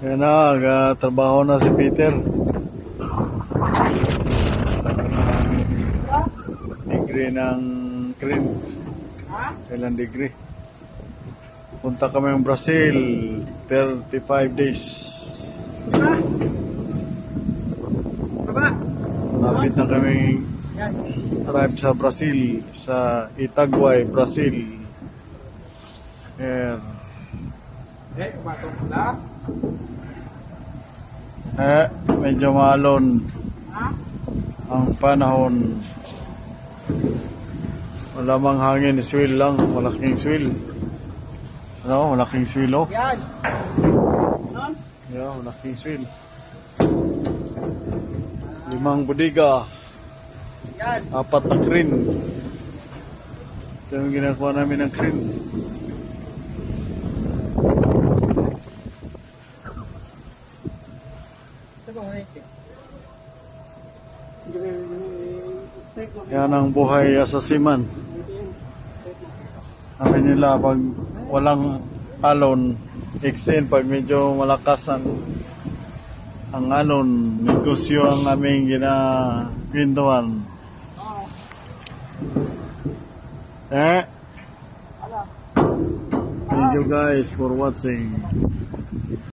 Yan na, trabaho na si Peter. Degree ng crane. Kailan degree? Punta kami ng Brazil, 35 days. Napit na kami arrive sa Brazil, sa Itaguay, Brazil. Yan. Medyo malon ang panahon. Wala mang hangin, swell lang, malaking swell. Ano, malaking swell, oh. Yan. Yeah, malaking swell. 5 bodega. Yan. 4 na crane. Ito yung ginagawa namin ng crane. Yan ang buhay sa seaman. Sabi nila pag walang alon, extend pag medyo malakas ang alon, negosyo ang aming ginagawa. Thank you guys for watching.